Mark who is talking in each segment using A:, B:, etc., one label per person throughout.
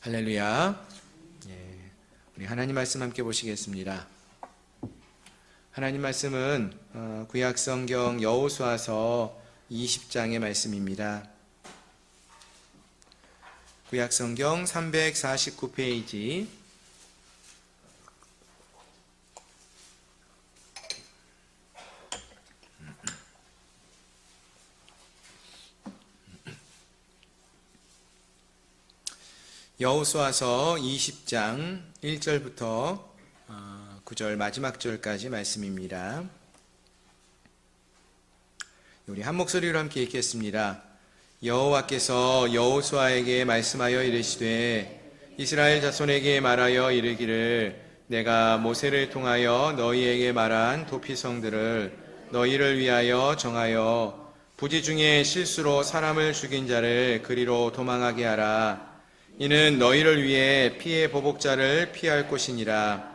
A: 할렐루야. 우리 하나님 말씀 함께 보시겠습니다. 하나님 말씀은 구약성경 여호수아서 20장의 말씀입니다. 구약성경 349페이지 여호수아서 20장 1절부터 9절 마지막 절까지 말씀입니다. 우리 한 목소리로 함께 읽겠습니다. 여호와께서 여호수아에게 말씀하여 이르시되 이스라엘 자손에게 말하여 이르기를 내가 모세를 통하여 너희에게 말한 도피성들을 너희를 위하여 정하여 부지 중에 실수로 사람을 죽인 자를 그리로 도망하게 하라. 이는 너희를 위해 피해 보복자를 피할 곳이니라.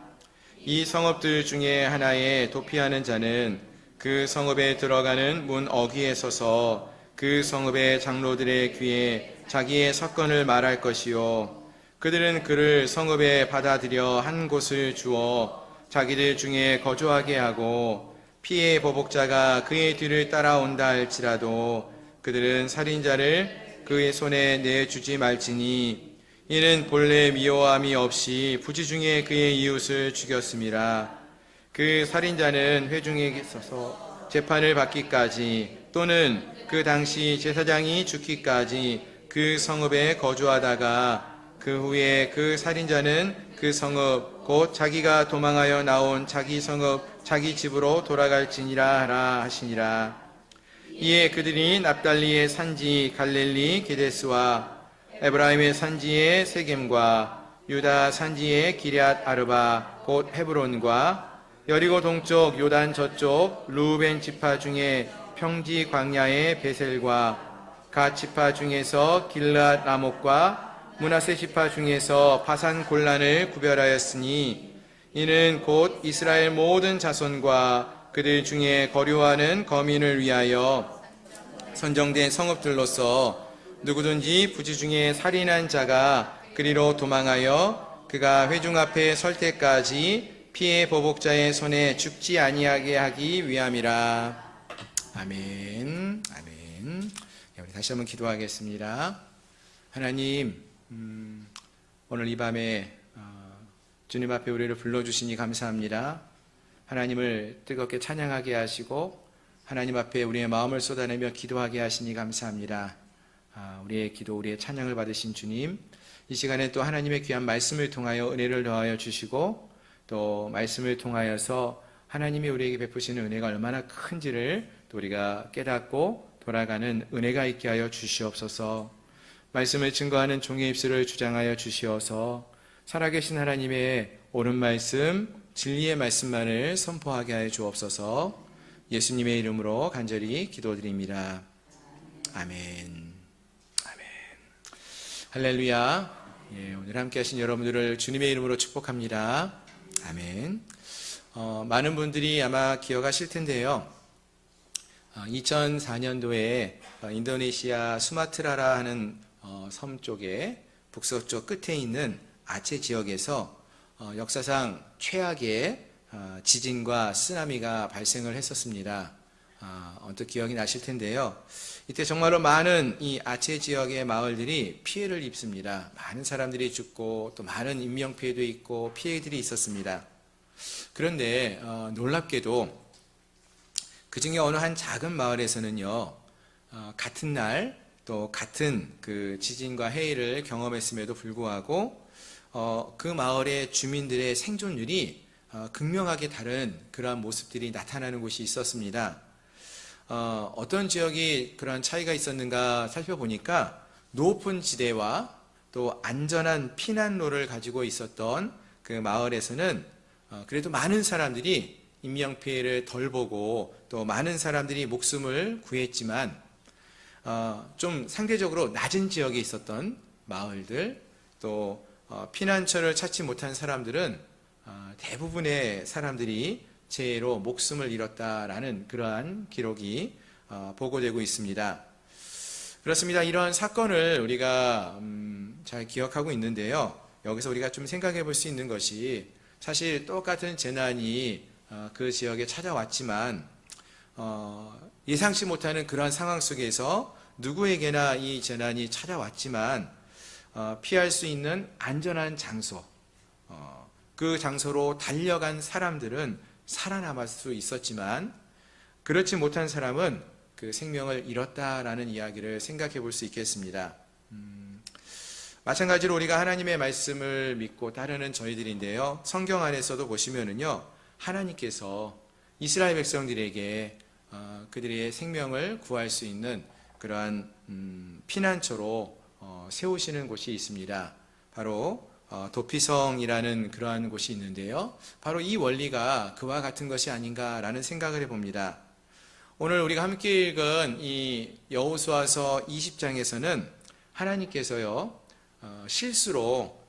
A: 이 성읍들 중에 하나에 도피하는 자는 그 성읍에 들어가는 문 어귀에 서서 그 성읍의 장로들의 귀에 자기의 사건을 말할 것이요 그들은 그를 성읍에 받아들여 한 곳을 주어 자기들 중에 거주하게 하고 피해 보복자가 그의 뒤를 따라온다 할지라도 그들은 살인자를 그의 손에 내주지 말지니 이는 본래 미워함이 없이 부지 중에 그의 이웃을 죽였음이라. 그 살인자는 회중에게 서서 재판을 받기까지 또는 그 당시 제사장이 죽기까지 그 성읍에 거주하다가 그 후에 그 살인자는 그 성읍 곧 자기가 도망하여 나온 자기 성읍 자기 집으로 돌아갈지니라 하라 하시니라. 이에 그들이 납달리의 산지 갈릴리 게데스와 에브라임의 산지의 세겜과 유다 산지의 기럇 아르바 곧 헤브론과 여리고 동쪽 요단 저쪽 루벤 지파 중에 평지 광야의 베셀과 갓 지파 중에서 길랏 라못과 므낫세 지파 중에서 바산 골란을 구별하였으니 이는 곧 이스라엘 모든 자손과 그들 중에 거류하는 거민을 위하여 선정된 성읍들로서 누구든지 부지 중에 살인한 자가 그리로 도망하여 그가 회중 앞에 설 때까지 피해 보복자의 손에 죽지 아니하게 하기 위함이라. 아멘. 아멘. 우리 다시 한번 기도하겠습니다. 하나님, 오늘 이 밤에 주님 앞에 우리를 불러주시니 감사합니다. 하나님을 뜨겁게 찬양하게 하시고 하나님 앞에 우리의 마음을 쏟아내며 기도하게 하시니 감사합니다. 우리의 기도, 우리의 찬양을 받으신 주님, 이 시간에 또 하나님의 귀한 말씀을 통하여 은혜를 더하여 주시고 또 말씀을 통하여서 하나님이 우리에게 베푸시는 은혜가 얼마나 큰지를 또 우리가 깨닫고 돌아가는 은혜가 있게 하여 주시옵소서. 말씀을 증거하는 종의 입술을 주장하여 주시어서 살아계신 하나님의 옳은 말씀, 진리의 말씀만을 선포하게 하여 주옵소서. 예수님의 이름으로 간절히 기도드립니다. 아멘. 할렐루야. 오늘 함께 하신 여러분들을 주님의 이름으로 축복합니다. 아멘. 많은 분들이 아마 기억하실 텐데요. 2004년도에 인도네시아 수마트라라 하는 섬 쪽에 북서쪽 끝에 있는 아체 지역에서 역사상 최악의 지진과 쓰나미가 발생을 했었습니다. 언뜻 기억이 나실 텐데요. 이때 정말로 많은 이 아체 지역의 마을들이 피해를 입습니다. 많은 사람들이 죽고 또 많은 인명피해도 있고 피해들이 있었습니다. 그런데 놀랍게도 그 중에 어느 한 작은 마을에서는요, 같은 날 또 같은 그 지진과 해일을 경험했음에도 불구하고 그 마을의 주민들의 생존율이 극명하게 다른 그러한 모습들이 나타나는 곳이 있었습니다. 어떤 지역이 그런 차이가 있었는가 살펴보니까 높은 지대와 또 안전한 피난로를 가지고 있었던 그 마을에서는 그래도 많은 사람들이 인명피해를 덜 보고 또 많은 사람들이 목숨을 구했지만 좀 상대적으로 낮은 지역에 있었던 마을들 또 피난처를 찾지 못한 사람들은 대부분의 사람들이 재해로 목숨을 잃었다라는 그러한 기록이 보고되고 있습니다. 그렇습니다. 이러한 사건을 우리가 잘 기억하고 있는데요. 여기서 우리가 좀 생각해 볼 수 있는 것이 사실 똑같은 재난이 그 지역에 찾아왔지만 예상치 못하는 그러한 상황 속에서 누구에게나 이 재난이 찾아왔지만 피할 수 있는 안전한 장소, 그 장소로 달려간 사람들은 살아남을 수 있었지만 그렇지 못한 사람은 그 생명을 잃었다라는 이야기를 생각해 볼 수 있겠습니다. 마찬가지로 우리가 하나님의 말씀을 믿고 따르는 저희들인데요. 성경 안에서도 보시면은요, 하나님께서 이스라엘 백성들에게 그들의 생명을 구할 수 있는 그러한 피난처로 세우시는 곳이 있습니다. 바로 도피성이라는 그러한 곳이 있는데요. 바로 이 원리가 그와 같은 것이 아닌가라는 생각을 해봅니다. 오늘 우리가 함께 읽은 이 여호수아서 20장에서는 하나님께서요, 실수로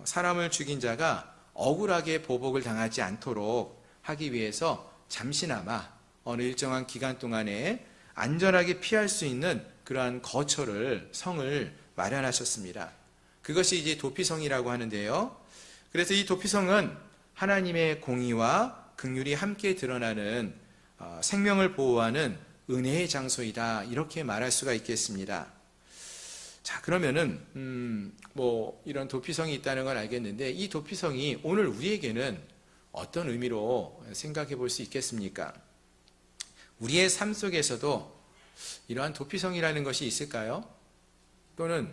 A: 사람을 죽인 자가 억울하게 보복을 당하지 않도록 하기 위해서 잠시나마 어느 일정한 기간 동안에 안전하게 피할 수 있는 그러한 거처를, 성을 마련하셨습니다. 그것이 이제 도피성이라고 하는데요. 그래서 이 도피성은 하나님의 공의와 긍휼이 함께 드러나는 생명을 보호하는 은혜의 장소이다, 이렇게 말할 수가 있겠습니다. 자, 그러면은 이런 도피성이 있다는 걸 알겠는데 이 도피성이 오늘 우리에게는 어떤 의미로 생각해 볼 수 있겠습니까? 우리의 삶 속에서도 이러한 도피성이라는 것이 있을까요? 또는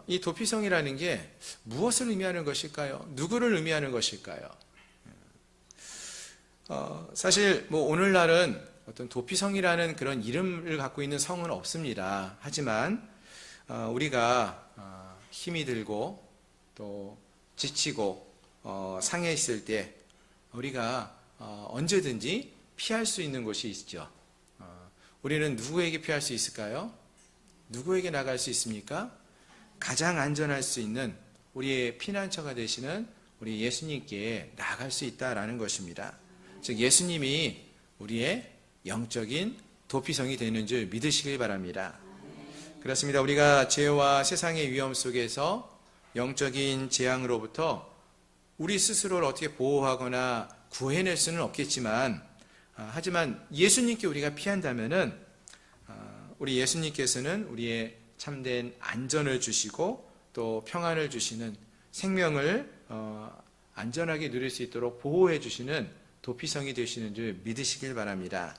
A: 이 도피성이라는 게 무엇을 의미하는 것일까요? 누구를 의미하는 것일까요? 사실 오늘날은 어떤 도피성이라는 그런 이름을 갖고 있는 성은 없습니다. 하지만 우리가 힘이 들고 또 지치고 상해 있을 때 우리가 언제든지 피할 수 있는 곳이 있죠. 우리는 누구에게 피할 수 있을까요? 누구에게 나갈 수 있습니까? 가장 안전할 수 있는 우리의 피난처가 되시는 우리 예수님께 나갈 수 있다라는 것입니다. 즉 예수님이 우리의 영적인 도피성이 되는 줄 믿으시길 바랍니다. 그렇습니다. 우리가 죄와 세상의 위험 속에서 영적인 재앙으로부터 우리 스스로를 어떻게 보호하거나 구해낼 수는 없겠지만 하지만 예수님께 우리가 피한다면은 우리 예수님께서는 우리의 참된 안전을 주시고 또 평안을 주시는 생명을 안전하게 누릴 수 있도록 보호해 주시는 도피성이 되시는 줄 믿으시길 바랍니다.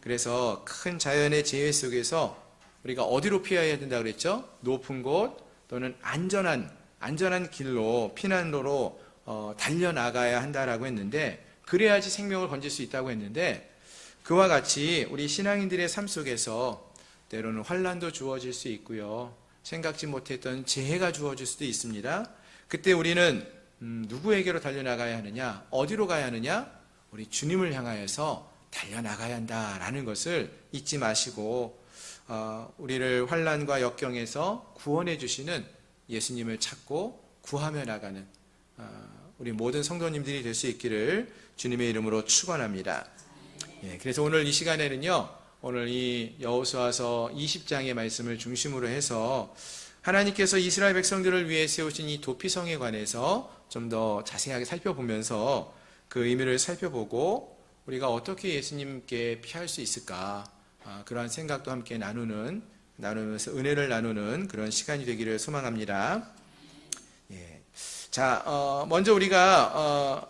A: 그래서 큰 자연의 재해 속에서 우리가 어디로 피해야 된다 그랬죠? 높은 곳 또는 안전한 길로 피난로로 달려나가야 한다라고 했는데 그래야지 생명을 건질 수 있다고 했는데 그와 같이 우리 신앙인들의 삶 속에서 때로는 환난도 주어질 수 있고요. 생각지 못했던 재해가 주어질 수도 있습니다. 그때 우리는 누구에게로 달려나가야 하느냐? 어디로 가야 하느냐? 우리 주님을 향하여서 달려나가야 한다라는 것을 잊지 마시고 우리를 환난과 역경에서 구원해 주시는 예수님을 찾고 구하며 나가는 우리 모든 성도님들이 될 수 있기를 주님의 이름으로 축원합니다. 그래서 오늘 이 시간에는요, 오늘 이 여호수아서 20장의 말씀을 중심으로 해서 하나님께서 이스라엘 백성들을 위해 세우신 이 도피성에 관해서 좀 더 자세하게 살펴보면서 그 의미를 살펴보고 우리가 어떻게 예수님께 피할 수 있을까, 그러한 생각도 함께 나누면서 은혜를 나누는 그런 시간이 되기를 소망합니다. 자, 먼저 우리가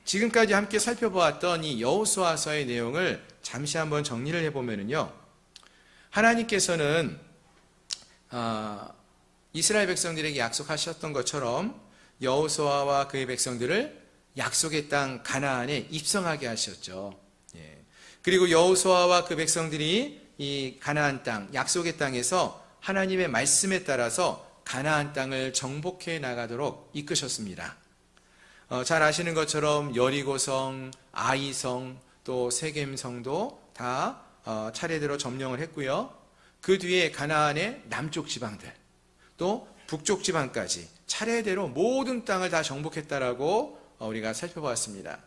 A: 지금까지 함께 살펴보았던 이 여호수아서의 내용을 잠시 한번 정리를 해보면요, 하나님께서는 이스라엘 백성들에게 약속하셨던 것처럼 여호수아와 그의 백성들을 약속의 땅 가나안에 입성하게 하셨죠. 그리고 여호수아와 그 백성들이 이 가나안 땅, 약속의 땅에서 하나님의 말씀에 따라서 가나안 땅을 정복해 나가도록 이끄셨습니다. 잘 아시는 것처럼 여리고성, 아이성, 또 세겜성도 다 차례대로 점령을 했고요. 그 뒤에 가나안의 남쪽 지방들, 또 북쪽 지방까지 차례대로 모든 땅을 다 정복했다라고 우리가 살펴보았습니다.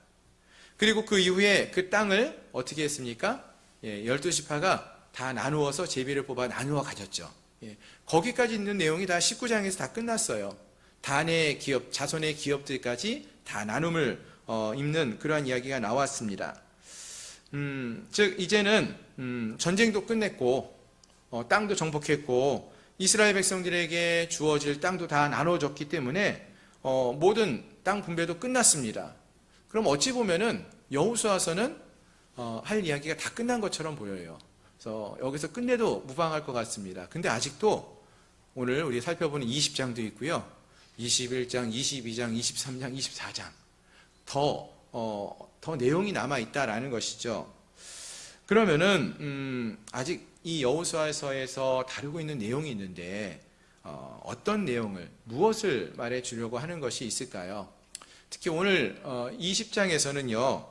A: 그리고 그 이후에 그 땅을 어떻게 했습니까? 12지파가 다 나누어서 제비를 뽑아 나누어 가졌죠. 예, 거기까지 있는 내용이 다 19장에서 다 끝났어요. 단의 기업, 자손의 기업들까지 다 나눔을 입는 그러한 이야기가 나왔습니다. 즉 이제는 전쟁도 끝냈고 땅도 정복했고 이스라엘 백성들에게 주어질 땅도 다 나눠졌기 때문에 모든 땅 분배도 끝났습니다. 그럼 어찌 보면은 여호수아서는 할 이야기가 다 끝난 것처럼 보여요. 그래서 여기서 끝내도 무방할 것 같습니다. 근데 아직도 오늘 우리 살펴보는 20장도 있고요. 21장, 22장, 23장, 24장 더 내용이 남아있다라는 것이죠. 그러면은 아직 이 여호수아서에서 다루고 있는 내용이 있는데 어떤 내용을, 무엇을 말해주려고 하는 것이 있을까요? 특히 오늘 20장에서는요.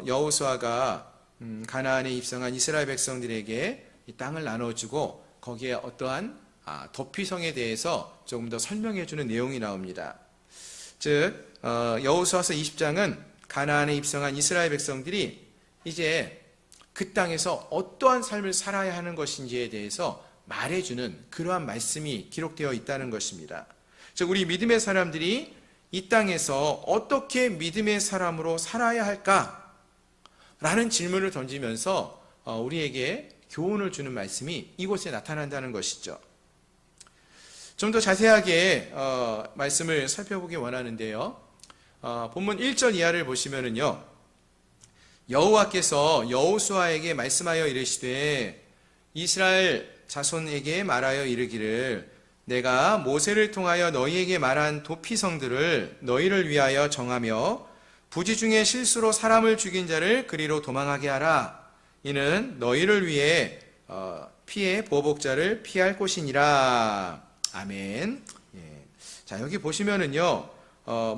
A: 여호수아가 가나안에 입성한 이스라엘 백성들에게 이 땅을 나눠주고 거기에 어떠한 도피성에 대해서 조금 더 설명해주는 내용이 나옵니다. 즉 여호수아서 20장은 가나안에 입성한 이스라엘 백성들이 이제 그 땅에서 어떠한 삶을 살아야 하는 것인지에 대해서 말해주는 그러한 말씀이 기록되어 있다는 것입니다. 즉 우리 믿음의 사람들이 이 땅에서 어떻게 믿음의 사람으로 살아야 할까라는 질문을 던지면서 우리에게 교훈을 주는 말씀이 이곳에 나타난다는 것이죠. 좀 더 자세하게 말씀을 살펴보기 원하는데요. 본문 1절 이하를 보시면은요. 여호와께서 여호수아에게 말씀하여 이르시되 이스라엘 자손에게 말하여 이르기를 내가 모세를 통하여 너희에게 말한 도피성들을 너희를 위하여 정하며 부지 중에 실수로 사람을 죽인 자를 그리로 도망하게 하라. 이는 너희를 위해 피해 보복자를 피할 곳이니라. 아멘. 예. 자, 여기 보시면은요,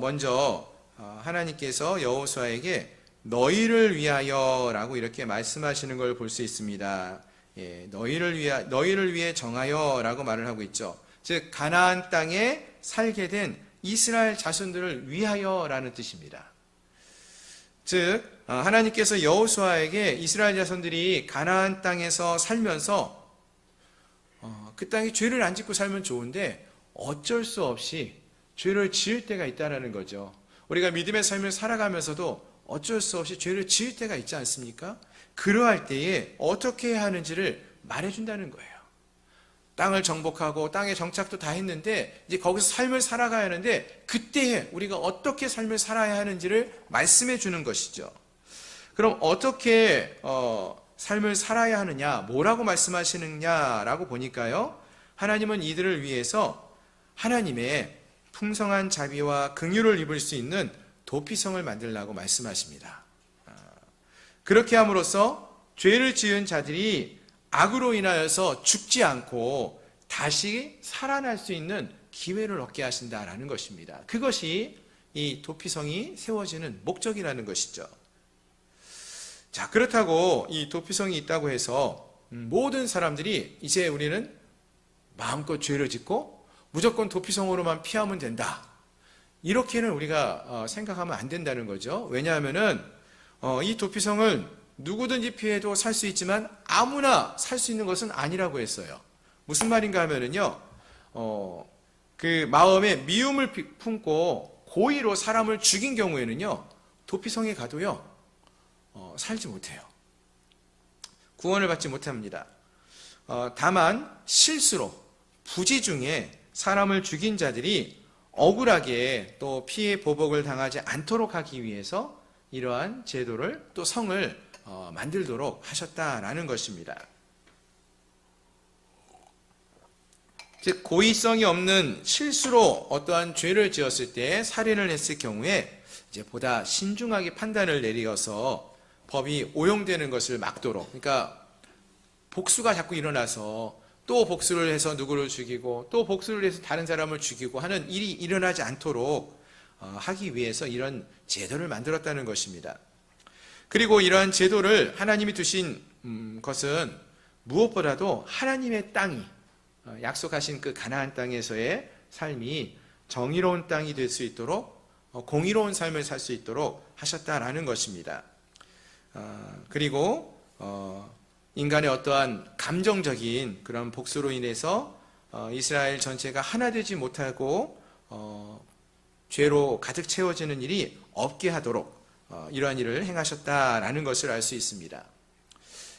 A: 먼저 하나님께서 여호수아에게 너희를 위하여라고 이렇게 말씀하시는 걸 볼 수 있습니다. 예, 너희를 위해 정하여라고 말을 하고 있죠. 즉 가나안 땅에 살게 된 이스라엘 자손들을 위하여라는 뜻입니다. 즉 하나님께서 여호수아에게 이스라엘 자손들이 가나안 땅에서 살면서 그 땅에 죄를 안 짓고 살면 좋은데 어쩔 수 없이 죄를 지을 때가 있다는 거죠. 우리가 믿음의 삶을 살아가면서도 어쩔 수 없이 죄를 지을 때가 있지 않습니까? 그러할 때에 어떻게 해야 하는지를 말해준다는 거예요. 땅을 정복하고 땅에 정착도 다 했는데 이제 거기서 삶을 살아가야 하는데 그때에 우리가 어떻게 삶을 살아야 하는지를 말씀해 주는 것이죠. 그럼 어떻게 삶을 살아야 하느냐, 뭐라고 말씀하시느냐라고 보니까요. 하나님은 이들을 위해서 하나님의 풍성한 자비와 긍휼을 입을 수 있는 도피성을 만들라고 말씀하십니다. 그렇게 함으로써 죄를 지은 자들이 악으로 인하여서 죽지 않고 다시 살아날 수 있는 기회를 얻게 하신다라는 것입니다. 그것이 이 도피성이 세워지는 목적이라는 것이죠. 자, 그렇다고 이 도피성이 있다고 해서 모든 사람들이 이제 우리는 마음껏 죄를 짓고 무조건 도피성으로만 피하면 된다. 이렇게는 우리가 생각하면 안 된다는 거죠. 왜냐하면은 이 도피성을 누구든지 피해도 살 수 있지만 아무나 살 수 있는 것은 아니라고 했어요. 무슨 말인가 하면은요, 그 마음에 미움을 품고 고의로 사람을 죽인 경우에는요, 도피성에 가도요, 살지 못해요. 구원을 받지 못합니다. 다만 실수로 부지 중에 사람을 죽인 자들이 억울하게 또 피해 보복을 당하지 않도록 하기 위해서 이러한 제도를 또 성을 만들도록 하셨다라는 것입니다. 즉 고의성이 없는 실수로 어떠한 죄를 지었을 때 살인을 했을 경우에 이제 보다 신중하게 판단을 내리어서 법이 오용되는 것을 막도록, 그러니까 복수가 자꾸 일어나서 또 복수를 해서 누구를 죽이고 또 복수를 해서 다른 사람을 죽이고 하는 일이 일어나지 않도록 하기 위해서 이런 제도를 만들었다는 것입니다. 그리고 이러한 제도를 하나님이 두신 것은 무엇보다도 하나님의 땅이 약속하신 그 가나안 땅에서의 삶이 정의로운 땅이 될 수 있도록 공의로운 삶을 살 수 있도록 하셨다라는 것입니다. 그리고 인간의 어떠한 감정적인 그런 복수로 인해서 이스라엘 전체가 하나 되지 못하고 죄로 가득 채워지는 일이 없게 하도록 이러한 일을 행하셨다라는 것을 알 수 있습니다.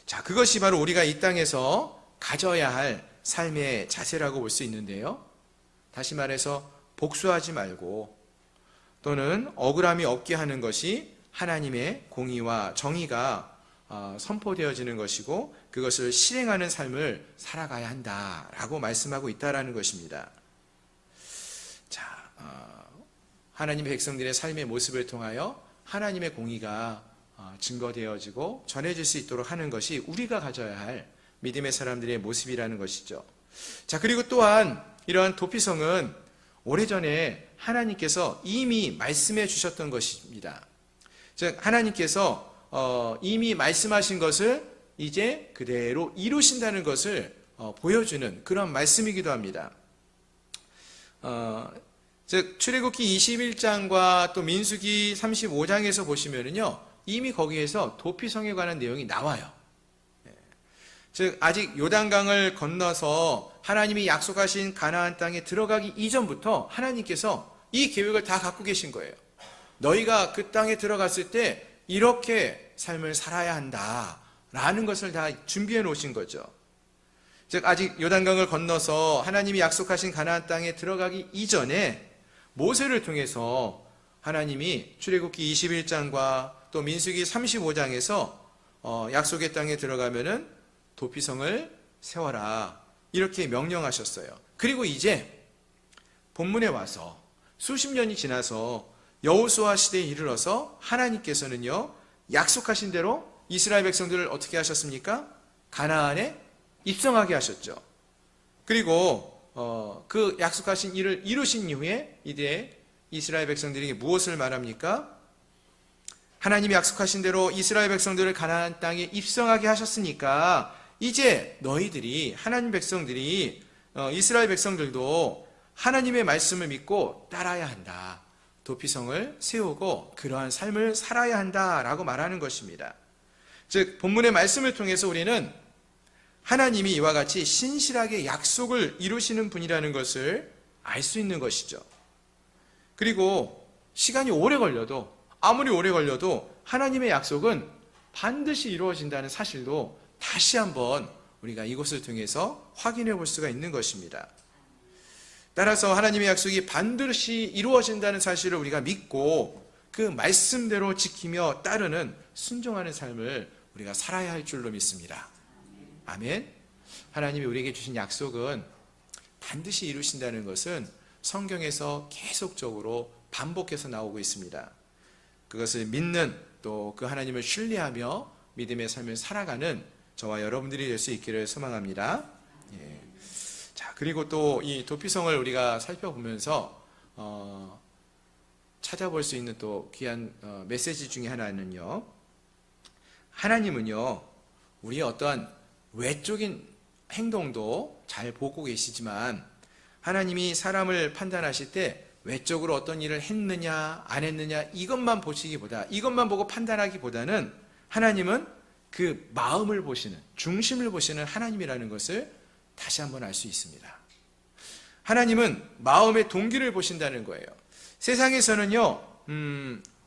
A: 자, 그것이 바로 우리가 이 땅에서 가져야 할 삶의 자세라고 볼 수 있는데요. 다시 말해서 복수하지 말고 또는 억울함이 없게 하는 것이 하나님의 공의와 정의가 선포되어지는 것이고 그것을 실행하는 삶을 살아가야 한다라고 말씀하고 있다라는 것입니다. 자, 하나님의 백성들의 삶의 모습을 통하여 하나님의 공의가 증거되어지고 전해질 수 있도록 하는 것이 우리가 가져야 할 믿음의 사람들의 모습이라는 것이죠. 자, 그리고 또한 이러한 도피성은 오래전에 하나님께서 이미 말씀해 주셨던 것입니다. 즉 하나님께서 이미 말씀하신 것을 이제 그대로 이루신다는 것을 보여주는 그런 말씀이기도 합니다. 즉 출애굽기 21장과 또 민수기 35장에서 보시면은요, 이미 거기에서 도피성에 관한 내용이 나와요. 즉 아직 요단강을 건너서 하나님이 약속하신 가나안 땅에 들어가기 이전부터 하나님께서 이 계획을 다 갖고 계신 거예요. 너희가 그 땅에 들어갔을 때 이렇게 삶을 살아야 한다라는 것을 다 준비해 놓으신 거죠. 즉 아직 요단강을 건너서 하나님이 약속하신 가나안 땅에 들어가기 이전에 모세를 통해서 하나님이 출애굽기 21장과 또 민수기 35장에서 약속의 땅에 들어가면은 도피성을 세워라 이렇게 명령하셨어요. 그리고 이제 본문에 와서 수십 년이 지나서 여호수아 시대에 이르러서 하나님께서는요, 약속하신 대로 이스라엘 백성들을 어떻게 하셨습니까? 가나안에 입성하게 하셨죠. 그리고 그 약속하신 일을 이루신 이후에 이제 이스라엘 백성들에게 무엇을 말합니까? 하나님이 약속하신 대로 이스라엘 백성들을 가나안 땅에 입성하게 하셨으니까 이제 너희들이, 하나님 백성들이, 이스라엘 백성들도 하나님의 말씀을 믿고 따라야 한다. 도피성을 세우고 그러한 삶을 살아야 한다라고 말하는 것입니다. 즉 본문의 말씀을 통해서 우리는 하나님이 이와 같이 신실하게 약속을 이루시는 분이라는 것을 알 수 있는 것이죠. 그리고 시간이 오래 걸려도, 아무리 오래 걸려도 하나님의 약속은 반드시 이루어진다는 사실도 다시 한번 우리가 이것을 통해서 확인해 볼 수가 있는 것입니다. 따라서 하나님의 약속이 반드시 이루어진다는 사실을 우리가 믿고 그 말씀대로 지키며 따르는 순종하는 삶을 우리가 살아야 할 줄로 믿습니다. 아멘. 하나님이 우리에게 주신 약속은 반드시 이루신다는 것은 성경에서 계속적으로 반복해서 나오고 있습니다. 그것을 믿는, 또 그 하나님을 신뢰하며 믿음의 삶을 살아가는 저와 여러분들이 될 수 있기를 소망합니다. 예. 자, 그리고 또 이 도피성을 우리가 살펴보면서 찾아볼 수 있는 또 귀한 메시지 중에 하나는요, 하나님은요 우리의 어떠한 외적인 행동도 잘 보고 계시지만 하나님이 사람을 판단하실 때 외적으로 어떤 일을 했느냐 안 했느냐 이것만 보시기보다, 이것만 보고 판단하기보다는 하나님은 그 마음을 보시는, 중심을 보시는 하나님이라는 것을 다시 한번 알 수 있습니다. 하나님은 마음의 동기를 보신다는 거예요. 세상에서는요,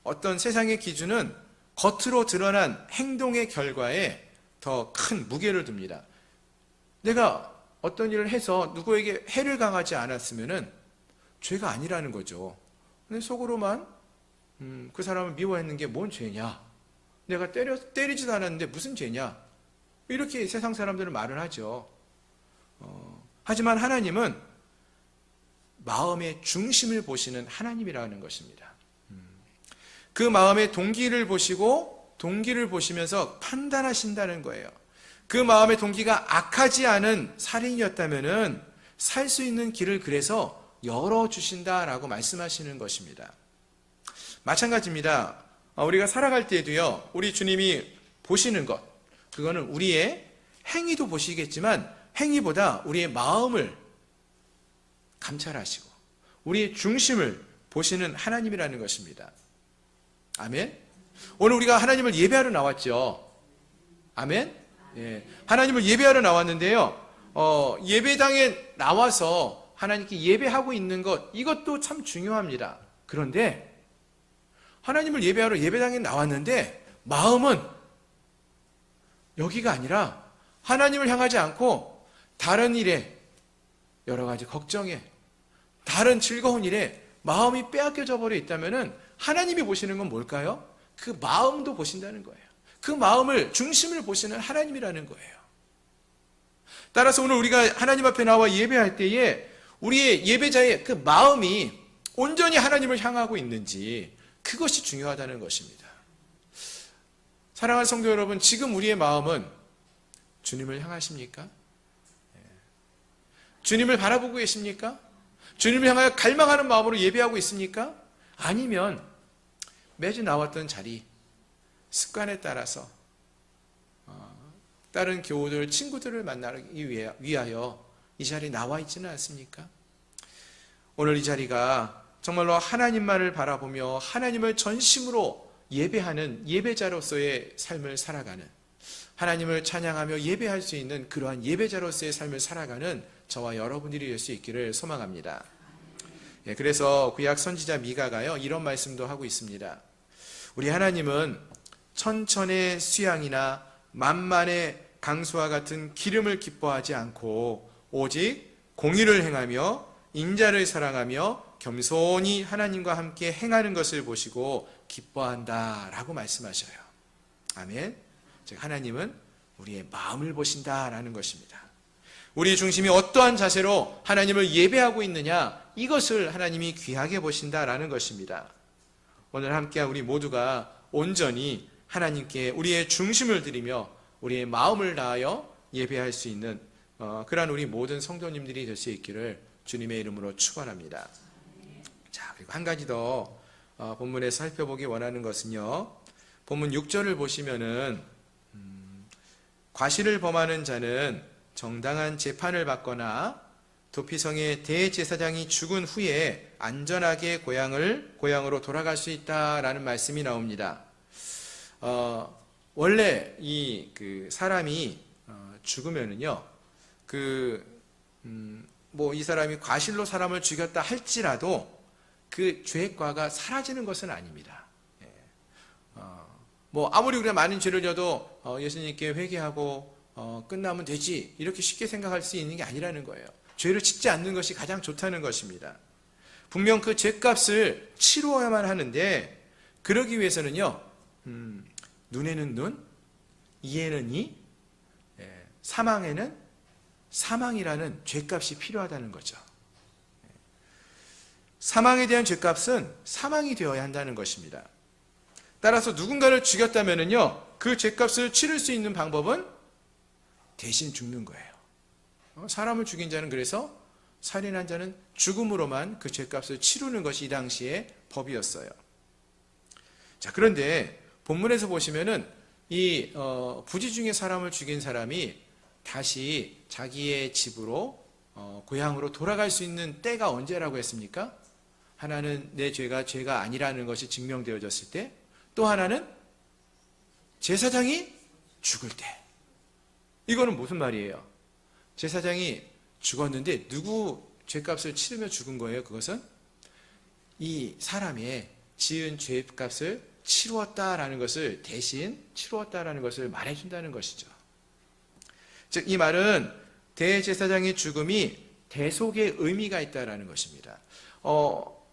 A: 어떤 세상의 기준은 겉으로 드러난 행동의 결과에 더 큰 무게를 둡니다. 내가 어떤 일을 해서 누구에게 해를 당하지 않았으면은 죄가 아니라는 거죠. 근데 속으로만 그 사람을 미워했는 게 뭔 죄냐? 내가 때리지도 않았는데 무슨 죄냐? 이렇게 세상 사람들은 말을 하죠. 하지만 하나님은 마음의 중심을 보시는 하나님이라는 것입니다. 그 마음의 동기를 보시고 동기를 보시면서 판단하신다는 거예요. 그 마음의 동기가 악하지 않은 살인이었다면은 살 수 있는 길을 그래서 열어주신다라고 말씀하시는 것입니다. 마찬가지입니다. 우리가 살아갈 때에도요, 우리 주님이 보시는 것, 그거는 우리의 행위도 보시겠지만 행위보다 우리의 마음을 감찰하시고 우리의 중심을 보시는 하나님이라는 것입니다. 아멘. 오늘 우리가 하나님을 예배하러 나왔죠. 아멘. 예, 하나님을 예배하러 나왔는데요. 예배당에 나와서 하나님께 예배하고 있는 것, 이것도 참 중요합니다. 그런데 하나님을 예배하러 예배당에 나왔는데 마음은 여기가 아니라 하나님을 향하지 않고 다른 일에, 여러 가지 걱정에, 다른 즐거운 일에 마음이 빼앗겨져 버려 있다면 하나님이 보시는 건 뭘까요? 그 마음도 보신다는 거예요. 그 마음을, 중심을 보시는 하나님이라는 거예요. 따라서 오늘 우리가 하나님 앞에 나와 예배할 때에 우리의 예배자의 그 마음이 온전히 하나님을 향하고 있는지, 그것이 중요하다는 것입니다. 사랑하는 성도 여러분, 지금 우리의 마음은 주님을 향하십니까? 주님을 바라보고 계십니까? 주님을 향하여 갈망하는 마음으로 예배하고 있습니까? 아니면 매주 나왔던 자리, 습관에 따라서 다른 교우들, 친구들을 만나기 위하여 이 자리에 나와 있지는 않습니까? 오늘 이 자리가 정말로 하나님만을 바라보며 하나님을 전심으로 예배하는 예배자로서의 삶을 살아가는, 하나님을 찬양하며 예배할 수 있는 그러한 예배자로서의 삶을 살아가는 저와 여러분들이 될 수 있기를 소망합니다. 그래서 구약 선지자 미가가요, 이런 말씀도 하고 있습니다. 우리 하나님은 천천의 수양이나 만만의 강수와 같은 기름을 기뻐하지 않고 오직 공의를 행하며 인자를 사랑하며 겸손히 하나님과 함께 행하는 것을 보시고 기뻐한다라고 말씀하셔요. 아멘. 즉 하나님은 우리의 마음을 보신다라는 것입니다. 우리 중심이 어떠한 자세로 하나님을 예배하고 있느냐, 이것을 하나님이 귀하게 보신다라는 것입니다. 오늘 함께한 우리 모두가 온전히 하나님께 우리의 중심을 드리며 우리의 마음을 다하여 예배할 수 있는 그러한 우리 모든 성도님들이 될 수 있기를 주님의 이름으로 축원합니다. 자, 그리고 한 가지 더 본문에서 살펴보기 원하는 것은요, 본문 6절을 보시면은 과실을 범하는 자는 정당한 재판을 받거나 도피성의 대제사장이 죽은 후에 안전하게 고향으로 돌아갈 수 있다라는 말씀이 나옵니다. 원래 이 사람이 죽으면은요, 이 사람이 과실로 사람을 죽였다 할지라도 그 죄과가 사라지는 것은 아닙니다. 아무리 우리가 많은 죄를 져도 예수님께 회개하고 끝나면 되지, 이렇게 쉽게 생각할 수 있는 게 아니라는 거예요. 죄를 짓지 않는 것이 가장 좋다는 것입니다. 분명 그 죄값을 치루어야만 하는데, 그러기 위해서는요, 눈에는 눈, 이에는 이, 사망에는 사망이라는 죄값이 필요하다는 거죠. 사망에 대한 죄값은 사망이 되어야 한다는 것입니다. 따라서 누군가를 죽였다면은요, 그 죄값을 치를 수 있는 방법은 대신 죽는 거예요. 사람을 죽인 자는, 그래서 살인한 자는 죽음으로만 그 죄값을 치르는 것이 이 당시의 법이었어요. 자, 그런데 본문에서 보시면은 이 부지 중에 사람을 죽인 사람이 다시 자기의 집으로 고향으로 돌아갈 수 있는 때가 언제라고 했습니까? 하나는 내 죄가 아니라는 것이 증명되어졌을 때, 또 하나는 제사장이 죽을 때. 이거는 무슨 말이에요? 제사장이 죽었는데 누구 죄값을 치르며 죽은 거예요? 그것은 이 사람의 지은 죄값을 치루었다라는 것을, 대신 치루었다라는 것을 말해준다는 것이죠. 즉 이 말은 대제사장의 죽음이 대속의 의미가 있다라는 것입니다.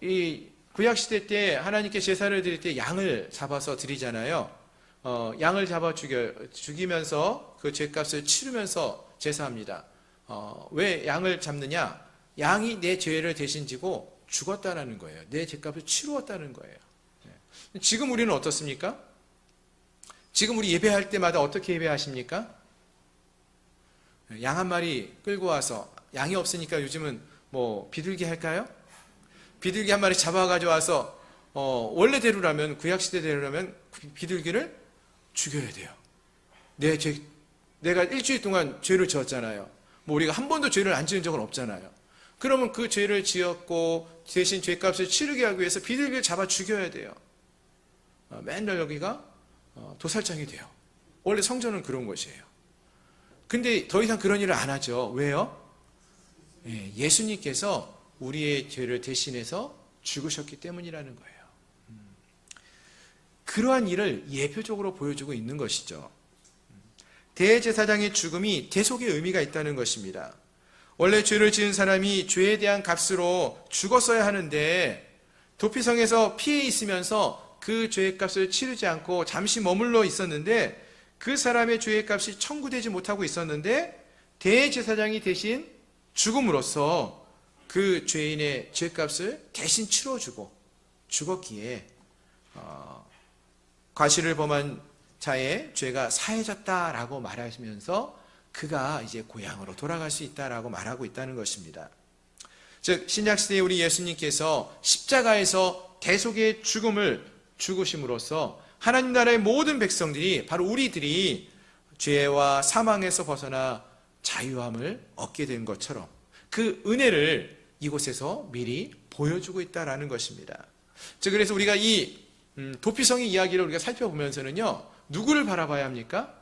A: 이 구약시대 때 하나님께 제사를 드릴 때 양을 잡아서 드리잖아요. 양을 잡아 죽이면서 그 죄값을 치르면서 제사합니다. 왜 양을 잡느냐? 양이 내 죄를 대신 지고 죽었다는 거예요. 내 죄값을 치루었다는 거예요. 지금 우리는 어떻습니까? 지금 우리 예배할 때마다 어떻게 예배하십니까? 양 한 마리 끌고 와서, 양이 없으니까 요즘은 비둘기 할까요? 비둘기 한 마리 잡아가지고 와서 원래대로라면, 구약시대대로라면 비둘기를 죽여야 돼요. 내가 일주일 동안 죄를 지었잖아요. 우리가 한 번도 죄를 안 지은 적은 없잖아요. 그러면 그 죄를 지었고 대신 죄값을 치르게 하기 위해서 비둘기를 잡아 죽여야 돼요. 맨날 여기가 도살장이 돼요. 원래 성전은 그런 것이에요. 근데 더 이상 그런 일을 안 하죠. 왜요? 예수님께서 우리의 죄를 대신해서 죽으셨기 때문이라는 거예요. 그러한 일을 예표적으로 보여주고 있는 것이죠. 대제사장의 죽음이 대속의 의미가 있다는 것입니다. 원래 죄를 지은 사람이 죄에 대한 값으로 죽었어야 하는데 도피성에서 피해 있으면서 그 죄의 값을 치르지 않고 잠시 머물러 있었는데 그 사람의 죄의 값이 청구되지 못하고 있었는데 대제사장이 대신 죽음으로써 그 죄인의 죄값을 대신 치러주고 죽었기에 과실을 범한 자의 죄가 사해졌다라고 말하시면서 그가 이제 고향으로 돌아갈 수 있다라고 말하고 있다는 것입니다. 즉 신약시대에 우리 예수님께서 십자가에서 대속의 죽음을 죽으심으로써 하나님 나라의 모든 백성들이 바로 우리들이 죄와 사망에서 벗어나 자유함을 얻게 된 것처럼 그 은혜를 이곳에서 미리 보여주고 있다라는 것입니다. 즉 그래서 우리가 이 도피성의 이야기를 우리가 살펴보면서는요, 누구를 바라봐야 합니까?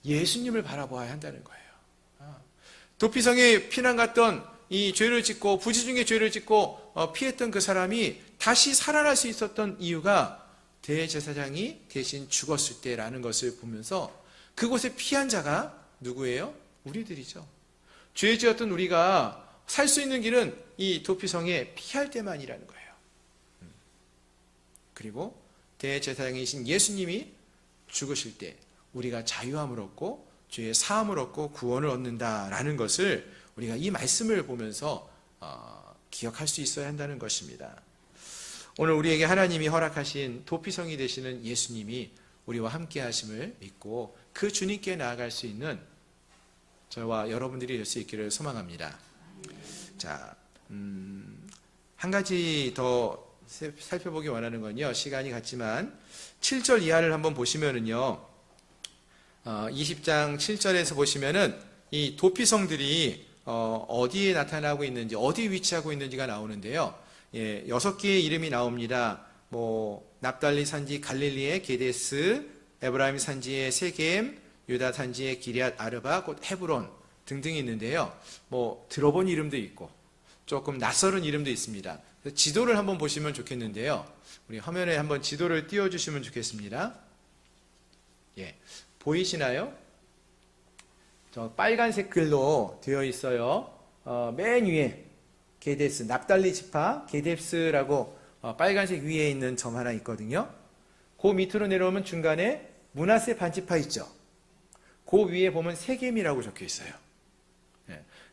A: 예수님을 바라봐야 한다는 거예요. 도피성에 피난 갔던 이 죄를 짓고 부지 중에 죄를 짓고 피했던 그 사람이 다시 살아날 수 있었던 이유가 대제사장이 대신 죽었을 때라는 것을 보면서 그곳에 피한 자가 누구예요? 우리들이죠. 죄 지었던 우리가 살 수 있는 길은 이 도피성에 피할 때만이라는 거예요. 그리고 대제사장이신 예수님이 죽으실 때 우리가 자유함을 얻고 죄의 사함을 얻고 구원을 얻는다라는 것을 우리가 이 말씀을 보면서 기억할 수 있어야 한다는 것입니다. 오늘 우리에게 하나님이 허락하신 도피성이 되시는 예수님이 우리와 함께 하심을 믿고 그 주님께 나아갈 수 있는 저와 여러분들이 될 수 있기를 소망합니다. 자, 한 가지 더 살펴보기 원하는 건요, 시간이 갔지만 7절 이하를 한번 보시면은요, 20장 7절에서 보시면은 이 도피성들이 어디에 나타나고 있는지, 어디에 위치하고 있는지가 나오는데요. 6개의 이름이 나옵니다. 납달리 산지 갈릴리의 게데스, 에브라임 산지의 세겜, 유다 산지의 기럇 아르바, 곧 헤브론 등등이 있는데요. 들어본 이름도 있고 조금 낯설은 이름도 있습니다. 지도를 한번 보시면 좋겠는데요. 우리 화면에 한번 지도를 띄워주시면 좋겠습니다. 보이시나요? 저 빨간색 글로 되어 있어요. 맨 위에 게데스, 납달리 지파 게데스라고 빨간색 위에 있는 점 하나 있거든요. 그 밑으로 내려오면 중간에 므낫세 반지파 있죠. 그 위에 보면 세겜이라고 적혀 있어요.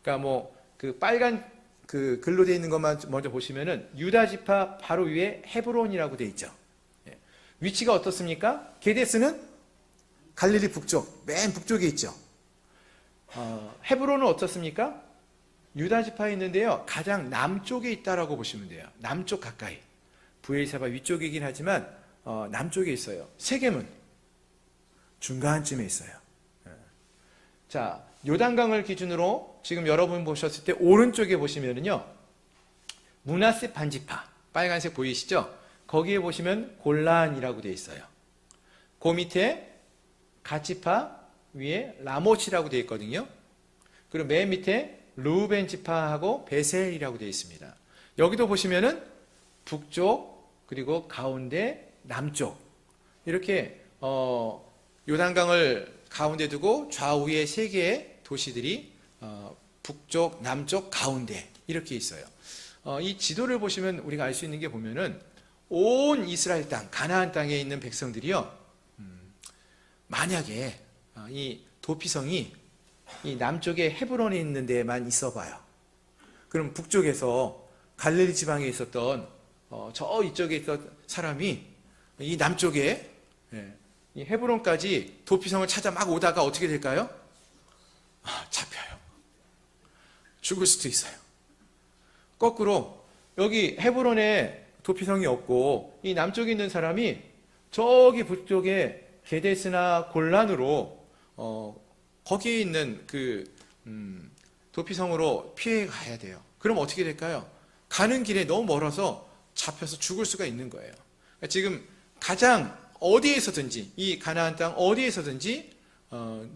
A: 그러니까 그 빨간 그 글로 되어 있는 것만 먼저 보시면은 유다 지파 바로 위에 헤브론이라고 되어 있죠. 위치가 어떻습니까? 게데스는 갈릴리 북쪽, 맨 북쪽에 있죠. 헤브론은 어떻습니까? 유다 지파에 있는데요, 가장 남쪽에 있다라고 보시면 돼요. 남쪽 가까이. 브엘사바 위쪽이긴 하지만 남쪽에 있어요. 세겜은 중간쯤에 있어요. 자, 요단강을 기준으로 지금 여러분 보셨을 때 오른쪽에 보시면은요, 므낫세 반지파 빨간색 보이시죠? 거기에 보시면 골란이라고 되어 있어요. 그 밑에 갓지파 위에 라모치라고 되어 있거든요. 그리고 맨 밑에 르우벤 지파하고 베셀이라고 되어 있습니다. 여기도 보시면은 북쪽 그리고 가운데 남쪽 이렇게 요단강을 가운데 두고 좌우에 3개의 도시들이 북쪽, 남쪽, 가운데 이렇게 있어요. 이 지도를 보시면 우리가 알 수 있는 게 보면은 온 이스라엘 땅, 가나안 땅에 있는 백성들이요, 만약에 이 도피성이 이 남쪽에 헤브론에 있는 데만 있어 봐요. 그럼 북쪽에서 갈릴리 지방에 있었던 저 이쪽에 있던 사람이 이 남쪽에 이 헤브론까지 도피성을 찾아 막 오다가 어떻게 될까요? 잡혀요. 죽을 수도 있어요. 거꾸로 여기 헤브론에 도피성이 없고 이 남쪽에 있는 사람이 저기 북쪽에 게데스나 골란으로 거기에 있는 그 도피성으로 피해 가야 돼요. 그럼 어떻게 될까요? 가는 길에 너무 멀어서 잡혀서 죽을 수가 있는 거예요. 그러니까 지금 가장 어디에서든지 이 가나안 땅 어디에서든지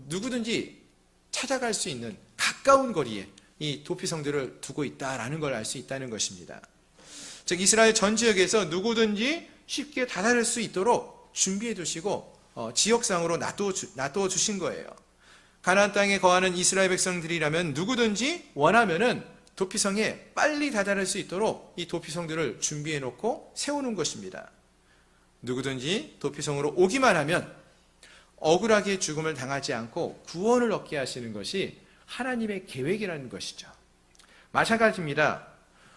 A: 누구든지 찾아갈 수 있는 가까운 거리에 이 도피성들을 두고 있다라는 걸 알 수 있다는 것입니다. 즉 이스라엘 전 지역에서 누구든지 쉽게 다다를 수 있도록 준비해 두시고 지역상으로 놔두어 주신 거예요. 가나안 땅에 거하는 이스라엘 백성들이라면 누구든지 원하면은 도피성에 빨리 다다를 수 있도록 이 도피성들을 준비해 놓고 세우는 것입니다. 누구든지 도피성으로 오기만 하면 억울하게 죽음을 당하지 않고 구원을 얻게 하시는 것이 하나님의 계획이라는 것이죠. 마찬가지입니다.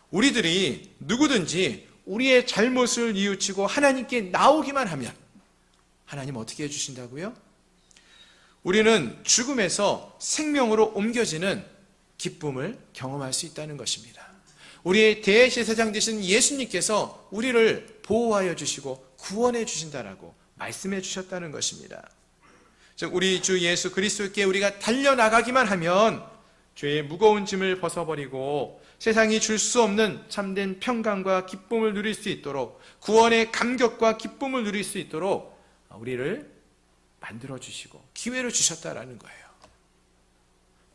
A: 우리들이 누구든지 우리의 잘못을 뉘우치고 하나님께 나오기만 하면 하나님 어떻게 해주신다고요? 우리는 죽음에서 생명으로 옮겨지는 기쁨을 경험할 수 있다는 것입니다. 우리의 대제사장 되신 예수님께서 우리를 보호하여 주시고 구원해 주신다라고 말씀해 주셨다는 것입니다. 즉 우리 주 예수 그리스도께 우리가 달려나가기만 하면 죄의 무거운 짐을 벗어버리고 세상이 줄 수 없는 참된 평강과 기쁨을 누릴 수 있도록, 구원의 감격과 기쁨을 누릴 수 있도록 우리를 만들어주시고 기회를 주셨다라는 거예요.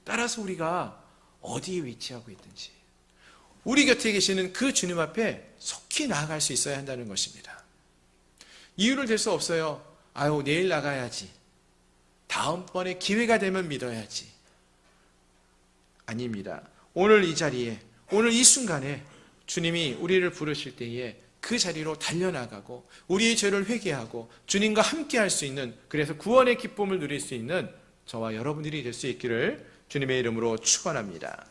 A: 따라서 우리가 어디에 위치하고 있든지 우리 곁에 계시는 그 주님 앞에 속히 나아갈 수 있어야 한다는 것입니다. 이유를 댈 수 없어요. 아유, 내일 나가야지. 다음번에 기회가 되면 믿어야지. 아닙니다. 오늘 이 자리에, 오늘 이 순간에 주님이 우리를 부르실 때에 그 자리로 달려나가고 우리의 죄를 회개하고 주님과 함께 할 수 있는, 그래서 구원의 기쁨을 누릴 수 있는 저와 여러분들이 될 수 있기를 주님의 이름으로 축원합니다.